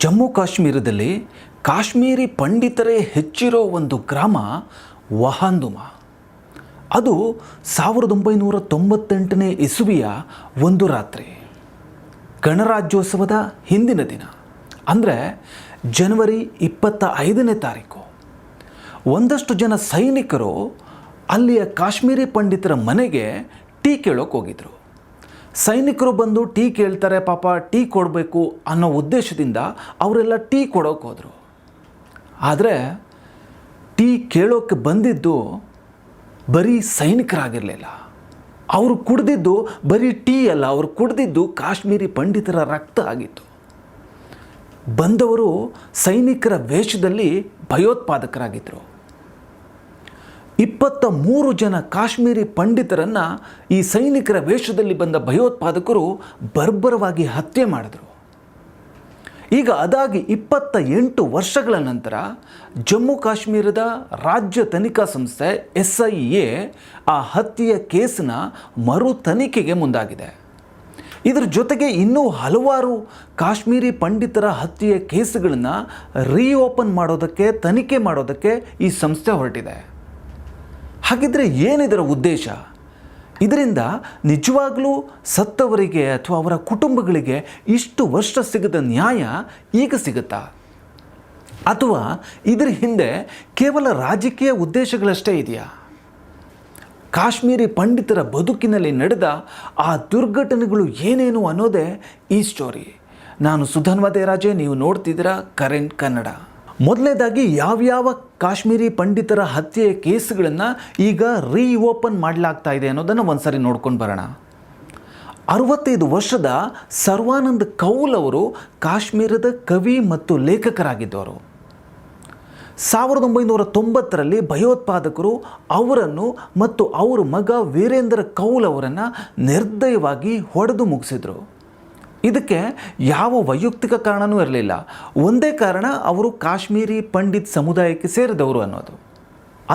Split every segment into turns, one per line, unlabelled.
ಜಮ್ಮು ಕಾಶ್ಮೀರದಲ್ಲಿ ಕಾಶ್ಮೀರಿ ಪಂಡಿತರೇ ಹೆಚ್ಚಿರೋ ಒಂದು ಗ್ರಾಮ ವಹಾಂದುಮ. ಅದು 1998ನೇ ಇಸುವಿಯ ಒಂದು ರಾತ್ರಿ, ಗಣರಾಜ್ಯೋತ್ಸವದ ಹಿಂದಿನ ದಿನ, ಅಂದರೆ ಜನವರಿ 25ನೇ ತಾರೀಕು. ಒಂದಷ್ಟು ಜನ ಸೈನಿಕರು ಅಲ್ಲಿಯ ಕಾಶ್ಮೀರಿ ಪಂಡಿತರ ಮನೆಗೆ ಟೀ ಕೇಳೋಕೆ ಹೋಗಿದ್ರು. ಸೈನಿಕರು ಬಂದು ಟೀ ಕೇಳ್ತಾರೆ, ಪಾಪ ಟೀ ಕೊಡಬೇಕು ಅನ್ನೋ ಉದ್ದೇಶದಿಂದ ಅವರೆಲ್ಲ ಟೀ ಕೊಡೋಕೆ ಹೋದರು. ಆದರೆ ಟೀ ಕೇಳೋಕ್ಕೆ ಬಂದಿದ್ದು ಬರೀ ಸೈನಿಕರಾಗಿರಲಿಲ್ಲ. ಅವರು ಕುಡಿದಿದ್ದು ಬರೀ ಟೀ ಅಲ್ಲ, ಅವರು ಕುಡಿದಿದ್ದು ಕಾಶ್ಮೀರಿ ಪಂಡಿತರ ರಕ್ತ ಆಗಿತ್ತು. ಬಂದವರು ಸೈನಿಕರ ವೇಷದಲ್ಲಿ ಭಯೋತ್ಪಾದಕರಾಗಿದ್ದರು. 23 ಜನ ಕಾಶ್ಮೀರಿ ಪಂಡಿತರನ್ನು ಈ ಸೈನಿಕರ ವೇಷದಲ್ಲಿ ಬಂದ ಭಯೋತ್ಪಾದಕರು ಬರ್ಬರವಾಗಿ ಹತ್ಯೆ ಮಾಡಿದರು. ಈಗ ಅದಾಗಿ 28 ವರ್ಷಗಳ ನಂತರ ಜಮ್ಮು ಕಾಶ್ಮೀರದ ರಾಜ್ಯ ತನಿಖಾ ಸಂಸ್ಥೆ SIA ಆ ಹತ್ಯೆಯ ಕೇಸನ್ನ ಮರು ತನಿಖೆಗೆ ಮುಂದಾಗಿದೆ. ಇದರ ಜೊತೆಗೆ ಇನ್ನೂ ಹಲವಾರು ಕಾಶ್ಮೀರಿ ಪಂಡಿತರ ಹತ್ಯೆಯ ಕೇಸುಗಳನ್ನು ರೀಓಪನ್ ಮಾಡೋದಕ್ಕೆ, ತನಿಖೆ ಮಾಡೋದಕ್ಕೆ ಈ ಸಂಸ್ಥೆ ಹೊರಟಿದೆ. ಹಾಗಿದ್ರೆ ಏನಿದರ ಉದ್ದೇಶ? ಇದರಿಂದ ನಿಜವಾಗಲೂ ಸತ್ತವರಿಗೆ ಅಥವಾ ಅವರ ಕುಟುಂಬಗಳಿಗೆ ಇಷ್ಟು ವರ್ಷ ಸಿಗದ ನ್ಯಾಯ ಈಗ ಸಿಗುತ್ತಾ? ಅಥವಾ ಇದರ ಹಿಂದೆ ಕೇವಲ ರಾಜಕೀಯ ಉದ್ದೇಶಗಳಷ್ಟೇ ಇದೆಯಾ? ಕಾಶ್ಮೀರಿ ಪಂಡಿತರ ಬದುಕಿನಲ್ಲಿ ನಡೆದ ಆ ದುರ್ಘಟನೆಗಳು ಏನೇನು ಅನ್ನೋದೇ ಈ ಸ್ಟೋರಿ. ನಾನು ಸುಧನ್ವ ರಾಜೆ, ನೀವು ನೋಡ್ತಿದ್ದೀರಾ ಕರೆಂಟ್ ಕನ್ನಡ. ಮೊದಲನೇದಾಗಿ ಯಾವ್ಯಾವ ಕಾಶ್ಮೀರಿ ಪಂಡಿತರ ಹತ್ಯೆಯ ಕೇಸುಗಳನ್ನು ಈಗ ರೀಓಪನ್ ಮಾಡಲಾಗ್ತಾ ಇದೆ ಅನ್ನೋದನ್ನು ಒಂದ್ಸರಿ ನೋಡ್ಕೊಂಡು ಬರೋಣ. 65 ವರ್ಷದ ಸರ್ವಾನಂದ್ ಕೌಲ್ ಅವರು ಕಾಶ್ಮೀರದ ಕವಿ ಮತ್ತು ಲೇಖಕರಾಗಿದ್ದವರು. 1990ರಲ್ಲಿ ಭಯೋತ್ಪಾದಕರು ಅವರನ್ನು ಮತ್ತು ಅವರ ಮಗ ವೀರೇಂದ್ರ ಕೌಲ್ ಅವರನ್ನು ನಿರ್ದಯವಾಗಿ ಹೊಡೆದು ಮುಗಿಸಿದರು. ಇದಕ್ಕೆ ಯಾವ ವೈಯಕ್ತಿಕ ಕಾರಣವೂ ಇರಲಿಲ್ಲ. ಒಂದೇ ಕಾರಣ, ಅವರು ಕಾಶ್ಮೀರಿ ಪಂಡಿತ್ ಸಮುದಾಯಕ್ಕೆ ಸೇರಿದವರು ಅನ್ನೋದು.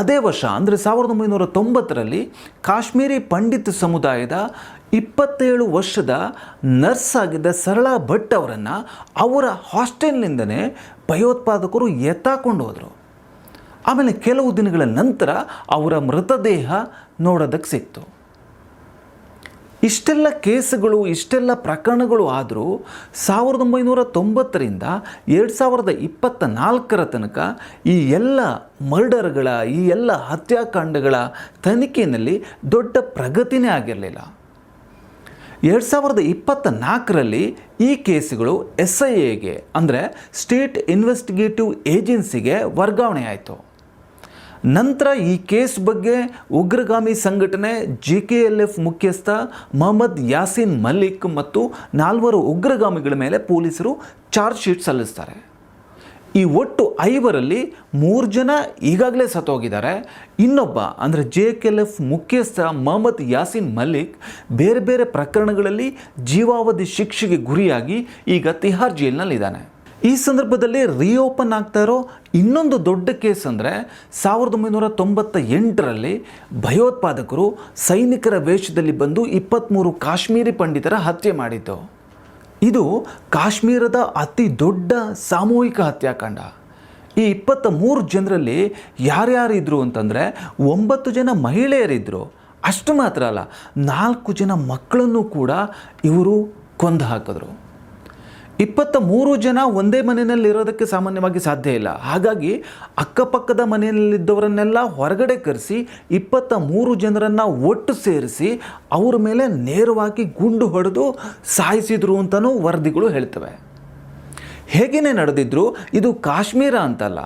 ಅದೇ ವರ್ಷ ಅಂದರೆ 1990ರಲ್ಲಿ ಕಾಶ್ಮೀರಿ ಪಂಡಿತ್ ಸಮುದಾಯದ 27 ವರ್ಷದ ನರ್ಸ್ ಆಗಿದ್ದ ಸರಳಾ ಭಟ್ ಅವರನ್ನು ಅವರ ಹಾಸ್ಟೆಲ್ನಿಂದನೇ ಭಯೋತ್ಪಾದಕರು ಎತ್ತಾಕೊಂಡು ಹೋದರು. ಆಮೇಲೆ ಕೆಲವು ದಿನಗಳ ನಂತರ ಅವರ ಮೃತದೇಹ ನೋಡೋದಕ್ಕೆ ಸಿಕ್ತು. ಇಷ್ಟೆಲ್ಲ ಕೇಸುಗಳು, ಇಷ್ಟೆಲ್ಲ ಪ್ರಕರಣಗಳು ಆದರೂ 1990ರಿಂದ 2024ರ ತನಕ ಈ ಎಲ್ಲ ಮರ್ಡರ್ಗಳ, ಈ ಎಲ್ಲ ಹತ್ಯಾಕಾಂಡಗಳ ತನಿಖೆಯಲ್ಲಿ ದೊಡ್ಡ ಪ್ರಗತಿನೇ ಆಗಿರಲಿಲ್ಲ. 2024ರಲ್ಲಿ ಈ ಕೇಸುಗಳು SIAಗೆ ಅಂದರೆ ಸ್ಟೇಟ್ ಇನ್ವೆಸ್ಟಿಗೇಟಿವ್ ಏಜೆನ್ಸಿಗೆ ವರ್ಗಾವಣೆ ಆಯಿತು. ನಂತರ ಈ ಕೇಸ್ ಬಗ್ಗೆ ಉಗ್ರಗಾಮಿ ಸಂಘಟನೆ JKLF ಮುಖ್ಯಸ್ಥ ಮೊಹಮ್ಮದ್ ಯಾಸಿನ್ ಮಲಿಕ್ ಮತ್ತು 4 ಉಗ್ರಗಾಮಿಗಳ ಮೇಲೆ ಪೊಲೀಸರು ಚಾರ್ಜ್ ಶೀಟ್ ಸಲ್ಲಿಸ್ತಾರೆ. ಈ ಒಟ್ಟು 5ರಲ್ಲಿ 3 ಜನ ಈಗಾಗಲೇ ಸತ್ತೋಗಿದ್ದಾರೆ. ಇನ್ನೊಬ್ಬ ಅಂದರೆ JKLF ಮುಖ್ಯಸ್ಥ ಮೊಹಮ್ಮದ್ ಯಾಸಿನ್ ಮಲಿಕ್ ಬೇರೆ ಬೇರೆ ಪ್ರಕರಣಗಳಲ್ಲಿ ಜೀವಾವಧಿ ಶಿಕ್ಷೆಗೆ ಗುರಿಯಾಗಿ ಈಗ ತಿಹಾರ್ ಜೈಲಿನಲ್ಲಿದ್ದಾನೆ. ಈ ಸಂದರ್ಭದಲ್ಲಿ ರೀಓಪನ್ ಆಗ್ತಾ ಇರೋ ಇನ್ನೊಂದು ದೊಡ್ಡ ಕೇಸ್ ಅಂದರೆ 1998ರಲ್ಲಿ ಭಯೋತ್ಪಾದಕರು ಸೈನಿಕರ ವೇಷದಲ್ಲಿ ಬಂದು 23 ಕಾಶ್ಮೀರಿ ಪಂಡಿತರ ಹತ್ಯೆ ಮಾಡಿದ್ದು. ಇದು ಕಾಶ್ಮೀರದ ಅತಿ ದೊಡ್ಡ ಸಾಮೂಹಿಕ ಹತ್ಯಾಕಾಂಡ. ಈ 23 ಜನರಲ್ಲಿ ಯಾರ್ಯಾರಿದ್ರು ಅಂತಂದರೆ 9 ಜನ ಮಹಿಳೆಯರಿದ್ದರು. ಅಷ್ಟು ಮಾತ್ರ ಅಲ್ಲ, 4 ಜನ ಮಕ್ಕಳನ್ನು ಕೂಡ ಇವರು ಕೊಂದು ಹಾಕಿದ್ರು. 23 ಜನ ಒಂದೇ ಮನೆಯಲ್ಲಿರೋದಕ್ಕೆ ಸಾಮಾನ್ಯವಾಗಿ ಸಾಧ್ಯ ಇಲ್ಲ. ಹಾಗಾಗಿ ಅಕ್ಕಪಕ್ಕದ ಮನೆಯಲ್ಲಿದ್ದವರನ್ನೆಲ್ಲ ಹೊರಗಡೆ ಕರೆಸಿ 23 ಜನರನ್ನು ಒಟ್ಟು ಸೇರಿಸಿ ಅವರ ಮೇಲೆ ನೇರವಾಗಿ ಗುಂಡು ಹೊಡೆದು ಸಾಯಿಸಿದ್ರು ಅಂತಲೂ ವರದಿಗಳು ಹೇಳ್ತವೆ. ಹೇಗೇನೆ ನಡೆದಿದ್ರು, ಇದು ಕಾಶ್ಮೀರ ಅಂತಲ್ಲ,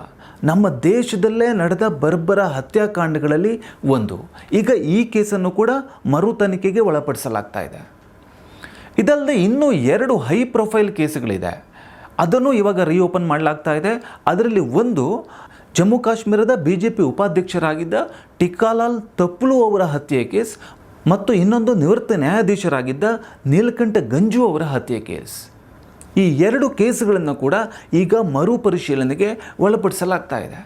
ನಮ್ಮ ದೇಶದಲ್ಲೇ ನಡೆದ ಬರ್ಬರ ಹತ್ಯಾಕಾಂಡಗಳಲ್ಲಿ ಒಂದು. ಈಗ ಈ ಕೇಸನ್ನು ಕೂಡ ಮರು ತನಿಖೆಗೆ ಒಳಪಡಿಸಲಾಗ್ತಾ ಇದೆ. ಇದಲ್ಲದೆ ಇನ್ನೂ 2 ಹೈ ಪ್ರೊಫೈಲ್ ಕೇಸುಗಳಿದೆ, ಅದನ್ನು ಇವಾಗ ರೀಓಪನ್ ಮಾಡಲಾಗ್ತಾ ಇದೆ. ಅದರಲ್ಲಿ ಒಂದು ಜಮ್ಮು ಕಾಶ್ಮೀರದ BJP ಉಪಾಧ್ಯಕ್ಷರಾಗಿದ್ದ ಟಿಕ್ಕಾಲಾಲ್ ತಪ್ಲು ಅವರ ಹತ್ಯೆ ಕೇಸ್ ಮತ್ತು ಇನ್ನೊಂದು ನಿವೃತ್ತ ನ್ಯಾಯಾಧೀಶರಾಗಿದ್ದ ನೀಲಕಂಠ ಗಂಜು ಅವರ ಹತ್ಯೆ ಕೇಸ್. ಈ 2 ಕೇಸುಗಳನ್ನು ಕೂಡ ಈಗ ಮರುಪರಿಶೀಲನೆಗೆ ಒಳಪಡಿಸಲಾಗ್ತಾ ಇದೆ.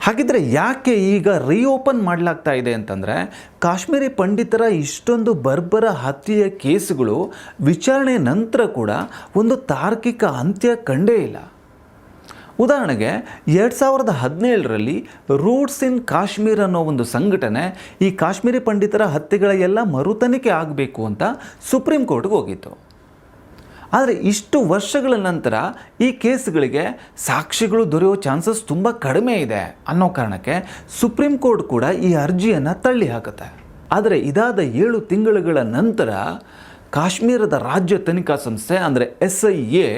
ಹಾಗಿದ್ರೆ ಯಾಕೆ ಈಗ ರೀಓಪನ್ ಮಾಡಲಾಗ್ತಾ ಇದೆ ಅಂತಂದರೆ, ಕಾಶ್ಮೀರಿ ಪಂಡಿತರ ಇಷ್ಟೊಂದು ಬರ್ಬರ ಹತ್ಯೆಯ ಕೇಸುಗಳು ವಿಚಾರಣೆ ನಂತರ ಕೂಡ ಒಂದು ತಾರ್ಕಿಕ ಅಂತ್ಯ ಕಂಡೇ ಇಲ್ಲ. ಉದಾಹರಣೆಗೆ 2017ರಲ್ಲಿ ರೂಟ್ಸ್ ಇನ್ ಕಾಶ್ಮೀರ್ ಅನ್ನೋ ಒಂದು ಸಂಘಟನೆ ಈ ಕಾಶ್ಮೀರಿ ಪಂಡಿತರ ಹತ್ಯೆಗಳ ಎಲ್ಲ ಮರುತನಿಖೆ ಆಗಬೇಕು ಅಂತ ಸುಪ್ರೀಂ ಕೋರ್ಟ್ಗೆ ಹೋಗಿತ್ತು. ಆದರೆ ಇಷ್ಟು ವರ್ಷಗಳ ನಂತರ ಈ ಕೇಸ್ಗಳಿಗೆ ಸಾಕ್ಷಿಗಳು ದೊರೆಯೋ ಚಾನ್ಸಸ್ ತುಂಬ ಕಡಿಮೆ ಇದೆ ಅನ್ನೋ ಕಾರಣಕ್ಕೆ ಸುಪ್ರೀಂ ಕೋರ್ಟ್ ಕೂಡ ಈ ಅರ್ಜಿಯನ್ನು ತಳ್ಳಿ ಹಾಕುತ್ತೆ. ಆದರೆ ಇದಾದ 7 ತಿಂಗಳುಗಳ ನಂತರ ಕಾಶ್ಮೀರದ ರಾಜ್ಯ ತನಿಖಾ ಸಂಸ್ಥೆ ಅಂದರೆ SIA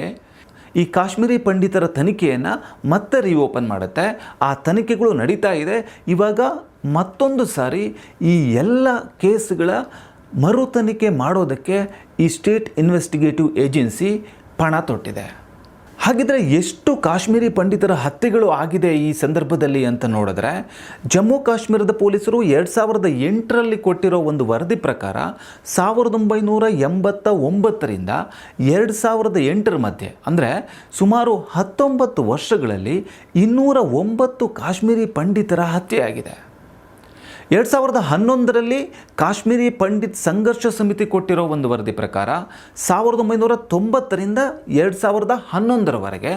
ಈ ಕಾಶ್ಮೀರಿ ಪಂಡಿತರ ತನಿಖೆಯನ್ನು ಮತ್ತೆ ರಿಓಪನ್ ಮಾಡುತ್ತೆ. ಆ ತನಿಖೆಗಳು ನಡೀತಾ ಇದೆ. ಇವಾಗ ಮತ್ತೊಂದು ಸಾರಿ ಈ ಎಲ್ಲ ಕೇಸ್ಗಳ ಮರು ತನಿಖೆ ಮಾಡೋದಕ್ಕೆ ಈ ಸ್ಟೇಟ್ ಇನ್ವೆಸ್ಟಿಗೇಟಿವ್ ಏಜೆನ್ಸಿ ಪಣ ತೊಟ್ಟಿದೆ. ಹಾಗಿದ್ರೆ ಎಷ್ಟು ಕಾಶ್ಮೀರಿ ಪಂಡಿತರ ಹತ್ಯೆಗಳು ಆಗಿದೆ ಈ ಸಂದರ್ಭದಲ್ಲಿ ಅಂತ ನೋಡಿದ್ರೆ, ಜಮ್ಮು ಕಾಶ್ಮೀರದ ಪೊಲೀಸರು 2008ರಲ್ಲಿ ಕೊಟ್ಟಿರೋ ಒಂದು ವರದಿ ಪ್ರಕಾರ 1989ರಿಂದ 2008ರ ಮಧ್ಯೆ ಅಂದರೆ ಸುಮಾರು 19 ವರ್ಷಗಳಲ್ಲಿ 209 ಕಾಶ್ಮೀರಿ ಪಂಡಿತರ ಹತ್ಯೆಯಾಗಿದೆ. 2011ರಲ್ಲಿ ಕಾಶ್ಮೀರಿ ಪಂಡಿತ್ ಸಂಘರ್ಷ ಸಮಿತಿ ಕೊಟ್ಟಿರೋ ಒಂದು ವರದಿ ಪ್ರಕಾರ 1990ರಿಂದ 2011ರವರೆಗೆ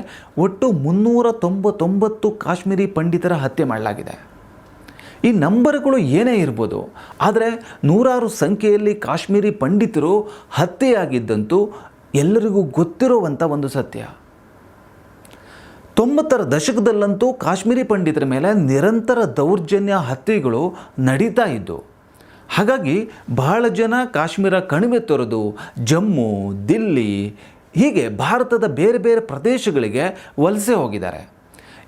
ಒಟ್ಟು 399 ಕಾಶ್ಮೀರಿ ಪಂಡಿತರ ಹತ್ಯೆ ಮಾಡಲಾಗಿದೆ. ಈ ನಂಬರ್ಗಳು ಏನೇ ಇರ್ಬೋದು, ಆದರೆ ನೂರಾರು ಸಂಖ್ಯೆಯಲ್ಲಿ ಕಾಶ್ಮೀರಿ ಪಂಡಿತರು ಹತ್ಯೆಯಾಗಿದ್ದಂತೂ ಎಲ್ಲರಿಗೂ ಗೊತ್ತಿರುವಂಥ ಒಂದು ಸತ್ಯ. 90ರ ದಶಕದಲ್ಲಂತೂ ಕಾಶ್ಮೀರಿ ಪಂಡಿತರ ಮೇಲೆ ನಿರಂತರ ದೌರ್ಜನ್ಯ ಹತ್ಯೆಗಳು ನಡೀತಾ ಇದ್ದು, ಹಾಗಾಗಿ ಬಹಳ ಜನ ಕಾಶ್ಮೀರ ಕಣಿವೆ ತೊರೆದು ಜಮ್ಮು, ದಿಲ್ಲಿ ಹೀಗೆ ಭಾರತದ ಬೇರೆ ಬೇರೆ ಪ್ರದೇಶಗಳಿಗೆ ವಲಸೆ ಹೋಗಿದ್ದಾರೆ.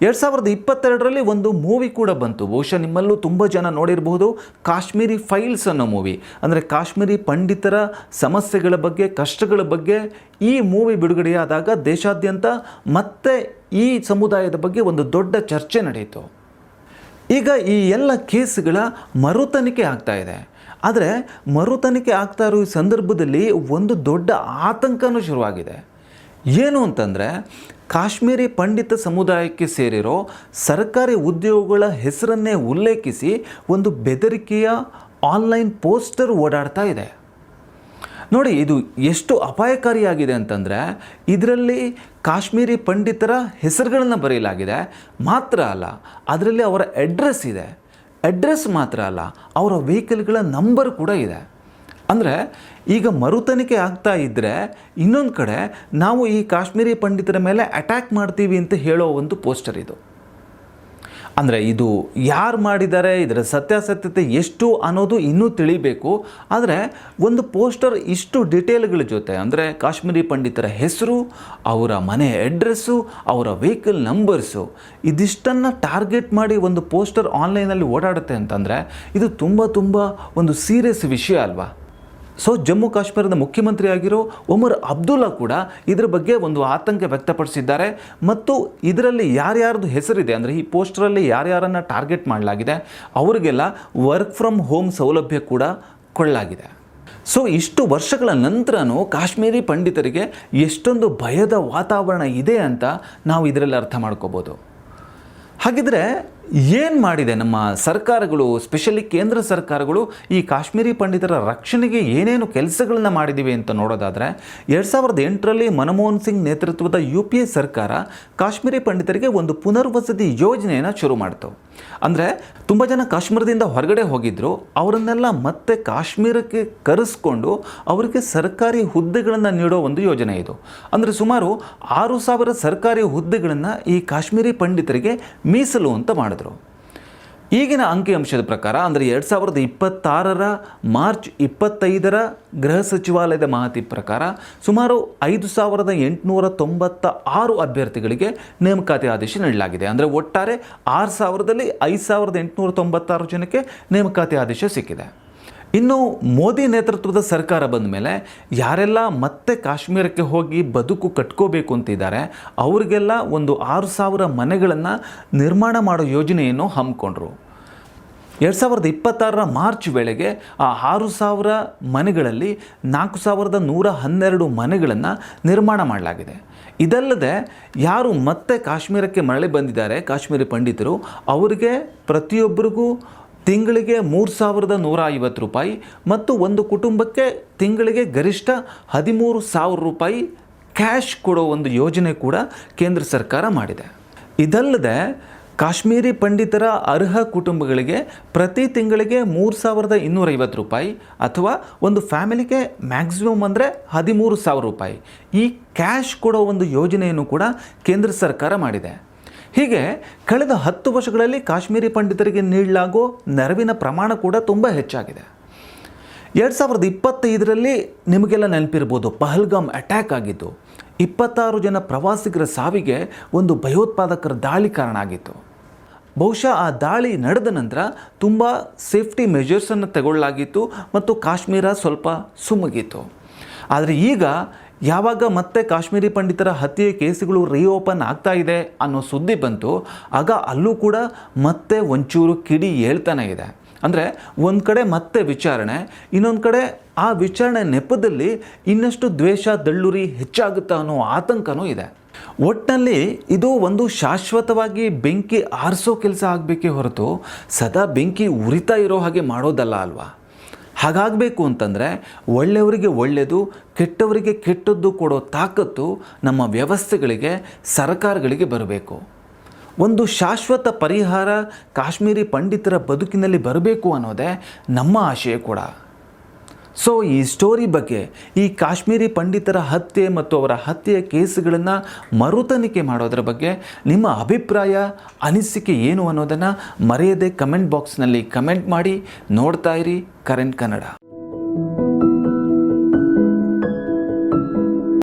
2022ರಲ್ಲಿ ಒಂದು ಮೂವಿ ಕೂಡ ಬಂತು, ಬಹುಶಃ ನಿಮ್ಮಲ್ಲೂ ತುಂಬ ಜನ ನೋಡಿರಬಹುದು, ಕಾಶ್ಮೀರಿ ಫೈಲ್ಸ್ ಅನ್ನೋ ಮೂವಿ. ಅಂದರೆ ಕಾಶ್ಮೀರಿ ಪಂಡಿತರ ಸಮಸ್ಯೆಗಳ ಬಗ್ಗೆ, ಕಷ್ಟಗಳ ಬಗ್ಗೆ ಈ ಮೂವಿ ಬಿಡುಗಡೆಯಾದಾಗ ದೇಶಾದ್ಯಂತ ಮತ್ತೆ ಈ ಸಮುದಾಯದ ಬಗ್ಗೆ ಒಂದು ದೊಡ್ಡ ಚರ್ಚೆ ನಡೆಯಿತು. ಈಗ ಈ ಎಲ್ಲ ಕೇಸ್ಗಳ ಮರುತನಿಖೆ ಆಗ್ತಾ ಇದೆ. ಆದರೆ ಮರುತನಿಖೆ ಆಗ್ತಾ ಇರೋ ಈ ಸಂದರ್ಭದಲ್ಲಿ ಒಂದು ದೊಡ್ಡ ಆತಂಕನೂ ಶುರುವಾಗಿದೆ. ಏನು ಅಂತಂದರೆ, ಕಾಶ್ಮೀರಿ ಪಂಡಿತ ಸಮುದಾಯಕ್ಕೆ ಸೇರಿರೋ ಸರ್ಕಾರಿ ಉದ್ಯೋಗಗಳ ಹೆಸರನ್ನೇ ಉಲ್ಲೇಖಿಸಿ ಒಂದು ಬೆದರಿಕೆಯ ಆನ್ಲೈನ್ ಪೋಸ್ಟರ್ ಓಡಾಡ್ತಾ ಇದೆ. ನೋಡಿ, ಇದು ಎಷ್ಟು ಅಪಾಯಕಾರಿಯಾಗಿದೆ ಅಂತಂದರೆ, ಇದರಲ್ಲಿ ಕಾಶ್ಮೀರಿ ಪಂಡಿತರ ಹೆಸರುಗಳನ್ನು ಬರೆಯಲಾಗಿದೆ. ಮಾತ್ರ ಅಲ್ಲ, ಅದರಲ್ಲಿ ಅವರ ಅಡ್ರೆಸ್ ಇದೆ. ಅಡ್ರೆಸ್ ಮಾತ್ರ ಅಲ್ಲ, ಅವರ ವೆಹಿಕಲ್ಗಳ ನಂಬರ್ ಕೂಡ ಇದೆ. ಅಂದರೆ ಈಗ ಮರುತನಿಖೆ ಆಗ್ತಾ ಇದ್ದರೆ ಇನ್ನೊಂದು ಕಡೆ ನಾವು ಈ ಕಾಶ್ಮೀರಿ ಪಂಡಿತರ ಮೇಲೆ ಅಟ್ಯಾಕ್ ಮಾಡ್ತೀವಿ ಅಂತ ಹೇಳೋ ಒಂದು ಪೋಸ್ಟರ್ ಇದು. ಅಂದರೆ ಇದು ಯಾರು ಮಾಡಿದ್ದಾರೆ, ಇದರ ಸತ್ಯಾಸತ್ಯತೆ ಎಷ್ಟು ಅನ್ನೋದು ಇನ್ನೂ ತಿಳಿಬೇಕು. ಆದರೆ ಒಂದು ಪೋಸ್ಟರ್ ಇಷ್ಟು ಡಿಟೇಲ್ಗಳ ಜೊತೆ, ಅಂದರೆ ಕಾಶ್ಮೀರಿ ಪಂಡಿತರ ಹೆಸರು, ಅವರ ಮನೆ ಅಡ್ರೆಸ್ಸು, ಅವರ ವೆಹಿಕಲ್ ನಂಬರ್ಸು, ಇದಿಷ್ಟನ್ನು ಟಾರ್ಗೆಟ್ ಮಾಡಿ ಒಂದು ಪೋಸ್ಟರ್ ಆನ್ಲೈನಲ್ಲಿ ಓಡಾಡುತ್ತೆ ಅಂತಂದರೆ ಇದು ತುಂಬ ಒಂದು ಸೀರಿಯಸ್ ವಿಷಯ ಅಲ್ವಾ. ಸೊ ಜಮ್ಮು ಕಾಶ್ಮೀರದ ಮುಖ್ಯಮಂತ್ರಿ ಆಗಿರೋ ಒಮರ್ ಅಬ್ದುಲ್ಲಾ ಕೂಡ ಇದರ ಬಗ್ಗೆ ಒಂದು ಆತಂಕ ವ್ಯಕ್ತಪಡಿಸಿದ್ದಾರೆ. ಮತ್ತು ಇದರಲ್ಲಿ ಯಾರ್ಯಾರ್ದು ಹೆಸರಿದೆ, ಅಂದರೆ ಈ ಪೋಸ್ಟರಲ್ಲಿ ಯಾರ್ಯಾರನ್ನು ಟಾರ್ಗೆಟ್ ಮಾಡಲಾಗಿದೆ ಅವರಿಗೆಲ್ಲ ವರ್ಕ್ ಫ್ರಮ್ ಹೋಮ್ ಸೌಲಭ್ಯ ಕೂಡ ಕೊಳ್ಳಲಾಗಿದೆ. ಸೊ ಇಷ್ಟು ವರ್ಷಗಳ ನಂತರನೂ ಕಾಶ್ಮೀರಿ ಪಂಡಿತರಿಗೆ ಎಷ್ಟೊಂದು ಭಯದ ವಾತಾವರಣ ಇದೆ ಅಂತ ನಾವು ಇದರಲ್ಲಿ ಅರ್ಥ ಮಾಡ್ಕೋಬೋದು. ಹಾಗಿದ್ರೆ ಏನು ಮಾಡಿದೆ ನಮ್ಮ ಸರ್ಕಾರಗಳು, ಸ್ಪೆಷಲಿ ಕೇಂದ್ರ ಸರ್ಕಾರಗಳು ಈ ಕಾಶ್ಮೀರಿ ಪಂಡಿತರ ರಕ್ಷಣೆಗೆ ಏನೇನು ಕೆಲಸಗಳನ್ನು ಮಾಡಿದ್ದೀವಿ ಅಂತ ನೋಡೋದಾದರೆ, 2008ರಲ್ಲಿ ಮನಮೋಹನ್ ಸಿಂಗ್ ನೇತೃತ್ವದ UPA ಸರ್ಕಾರ ಕಾಶ್ಮೀರಿ ಪಂಡಿತರಿಗೆ ಒಂದು ಪುನರ್ವಸತಿ ಯೋಜನೆಯನ್ನು ಶುರು ಮಾಡಿತು. ಅಂದರೆ ತುಂಬ ಜನ ಕಾಶ್ಮೀರದಿಂದ ಹೊರಗಡೆ ಹೋಗಿದ್ದರು, ಅವರನ್ನೆಲ್ಲ ಮತ್ತೆ ಕಾಶ್ಮೀರಕ್ಕೆ ಕರೆಸ್ಕೊಂಡು ಅವರಿಗೆ ಸರ್ಕಾರಿ ಹುದ್ದೆಗಳನ್ನು ನೀಡೋ ಒಂದು ಯೋಜನೆ ಇದು. ಅಂದರೆ ಸುಮಾರು 6,000 ಸರ್ಕಾರಿ ಹುದ್ದೆಗಳನ್ನು ಈ ಕಾಶ್ಮೀರಿ ಪಂಡಿತರಿಗೆ ಮೀಸಲು ಅಂತ ಮಾಡಿದ್ರು. ಈಗಿನ ಅಂಕಿಅಂಶದ ಪ್ರಕಾರ, ಅಂದರೆ 2026ರ ಮಾರ್ಚ್ 25ರ ಗೃಹ ಸಚಿವಾಲಯದ ಮಾಹಿತಿ ಪ್ರಕಾರ ಸುಮಾರು 5,896 ಅಭ್ಯರ್ಥಿಗಳಿಗೆ ನೇಮಕಾತಿ ಆದೇಶ ನೀಡಲಾಗಿದೆ. ಅಂದರೆ ಒಟ್ಟಾರೆ 6,000ರಲ್ಲಿ 5,896 ಜನಕ್ಕೆ ನೇಮಕಾತಿ ಆದೇಶ ಸಿಕ್ಕಿದೆ. ಇನ್ನು ಮೋದಿ ನೇತೃತ್ವದ ಸರ್ಕಾರ ಬಂದ ಮೇಲೆ ಯಾರೆಲ್ಲ ಮತ್ತೆ ಕಾಶ್ಮೀರಕ್ಕೆ ಹೋಗಿ ಬದುಕು ಕಟ್ಕೋಬೇಕು ಅಂತಿದ್ದಾರೆ ಅವರಿಗೆಲ್ಲ ಒಂದು 6,000 ಮನೆಗಳನ್ನು ನಿರ್ಮಾಣ ಮಾಡೋ ಯೋಜನೆಯನ್ನು ಹಮ್ಮಿಕೊಂಡ್ರು. 2026ರ ಮಾರ್ಚ್ ವೇಳೆಗೆ ಆ 6,000 ಮನೆಗಳಲ್ಲಿ 4,112 ಮನೆಗಳನ್ನು ನಿರ್ಮಾಣ ಮಾಡಲಾಗಿದೆ. ಇದಲ್ಲದೆ ಯಾರು ಮತ್ತೆ ಕಾಶ್ಮೀರಕ್ಕೆ ಮರಳಿ ಬಂದಿದ್ದಾರೆ ಕಾಶ್ಮೀರಿ ಪಂಡಿತರು, ಅವರಿಗೆ ಪ್ರತಿಯೊಬ್ಬರಿಗೂ ತಿಂಗಳಿಗೆ 3,150 ರೂಪಾಯಿ ಮತ್ತು ಒಂದು ಕುಟುಂಬಕ್ಕೆ ತಿಂಗಳಿಗೆ ಗರಿಷ್ಠ 13,000 ರೂಪಾಯಿ ಕ್ಯಾಶ್ ಕೊಡೋ ಒಂದು ಯೋಜನೆ ಕೂಡ ಕೇಂದ್ರ ಸರ್ಕಾರ ಮಾಡಿದೆ. ಇದಲ್ಲದೆ ಕಾಶ್ಮೀರಿ ಪಂಡಿತರ ಅರ್ಹ ಕುಟುಂಬಗಳಿಗೆ ಪ್ರತಿ ತಿಂಗಳಿಗೆ 3,250 ರೂಪಾಯಿ ಅಥವಾ ಒಂದು ಫ್ಯಾಮಿಲಿಗೆ ಮ್ಯಾಕ್ಸಿಮಮ್ ಅಂದರೆ 13,000 ರೂಪಾಯಿ ಈ ಕ್ಯಾಶ್ ಕೊಡೋ ಒಂದು ಯೋಜನೆಯನ್ನು ಕೂಡ ಕೇಂದ್ರ ಸರ್ಕಾರ ಮಾಡಿದೆ. ಹೀಗೆ ಕಳೆದ 10 ವರ್ಷಗಳಲ್ಲಿ ಕಾಶ್ಮೀರಿ ಪಂಡಿತರಿಗೆ ನೀಡಲಾಗೋ ನೆರವಿನ ಪ್ರಮಾಣ ಕೂಡ ತುಂಬ ಹೆಚ್ಚಾಗಿದೆ. 2025ರಲ್ಲಿ ನಿಮಗೆಲ್ಲ ನೆನಪಿರ್ಬೋದು, ಪಹಲ್ಗಾಮ್ ಅಟ್ಯಾಕ್ ಆಗಿತ್ತು. 26 ಜನ ಪ್ರವಾಸಿಗರ ಸಾವಿಗೆ ಒಂದು ಭಯೋತ್ಪಾದಕರ ದಾಳಿ ಕಾರಣ ಆಗಿತ್ತು. ಬಹುಶಃ ಆ ದಾಳಿ ನಡೆದ ನಂತರ ತುಂಬ ಸೇಫ್ಟಿ ಮೆಜರ್ಸನ್ನು ತಗೊಳ್ಳಲಾಗಿತ್ತು ಮತ್ತು ಕಾಶ್ಮೀರ ಸ್ವಲ್ಪ ಸುಮ್ಮಗಿತ್ತು. ಆದರೆ ಈಗ ಯಾವಾಗ ಮತ್ತೆ ಕಾಶ್ಮೀರಿ ಪಂಡಿತರ ಹತ್ಯೆ ಕೇಸುಗಳು ರೀಓಪನ್ ಆಗ್ತಾ ಇದೆ ಅನ್ನೋ ಸುದ್ದಿ ಬಂತು, ಆಗ ಅಲ್ಲೂ ಕೂಡ ಮತ್ತೆ ಒಂಚೂರು ಕಿಡಿ ಏಳ್ತಾನೆ ಇದೆ. ಅಂದರೆ ಒಂದು ಕಡೆ ಮತ್ತೆ ವಿಚಾರಣೆ, ಇನ್ನೊಂದು ಕಡೆ ಆ ವಿಚಾರಣೆ ನೆಪದಲ್ಲಿ ಇನ್ನಷ್ಟು ದ್ವೇಷ ದಳ್ಳುರಿ ಹೆಚ್ಚಾಗುತ್ತಾ ಅನ್ನೋ ಆತಂಕನೂ ಇದೆ. ಒಟ್ಟಿನಲ್ಲಿ ಇದು ಒಂದು ಶಾಶ್ವತವಾಗಿ ಬೆಂಕಿ ಆರಿಸೋ ಕೆಲಸ ಆಗಬೇಕೇ ಹೊರತು ಸದಾ ಬೆಂಕಿ ಉರಿತಾ ಇರೋ ಹಾಗೆ ಮಾಡೋದಲ್ಲ ಅಲ್ವಾ. ಹಾಗಾಗಬೇಕು ಅಂತಂದರೆ ಒಳ್ಳೆಯವರಿಗೆ ಒಳ್ಳೆಯದು, ಕೆಟ್ಟವರಿಗೆ ಕೆಟ್ಟದ್ದು ಕೊಡೋ ತಾಕತ್ತು ನಮ್ಮ ವ್ಯವಸ್ಥೆಗಳಿಗೆ, ಸರ್ಕಾರಗಳಿಗೆ ಬರಬೇಕು. ಒಂದು ಶಾಶ್ವತ ಪರಿಹಾರ ಕಾಶ್ಮೀರಿ ಪಂಡಿತರ ಬದುಕಿನಲ್ಲಿ ಬರಬೇಕು ಅನ್ನೋದೇ ನಮ್ಮ ಆಶಯ ಕೂಡ. ಸೊ ಈ ಸ್ಟೋರಿ ಬಗ್ಗೆ, ಈ ಕಾಶ್ಮೀರಿ ಪಂಡಿತರ ಹತ್ಯೆ ಮತ್ತು ಅವರ ಹತ್ಯೆಯ ಕೇಸುಗಳನ್ನು ಮರುತನಿಖೆ ಮಾಡೋದ್ರ ಬಗ್ಗೆ ನಿಮ್ಮ ಅಭಿಪ್ರಾಯ, ಅನಿಸಿಕೆ ಏನು ಅನ್ನೋದನ್ನು ಮರೆಯದೆ ಕಮೆಂಟ್ ಬಾಕ್ಸ್ನಲ್ಲಿ ಕಮೆಂಟ್ ಮಾಡಿ. ನೋಡ್ತಾ ಇರಿ ಕರೆಂಟ್ ಕನ್ನಡ.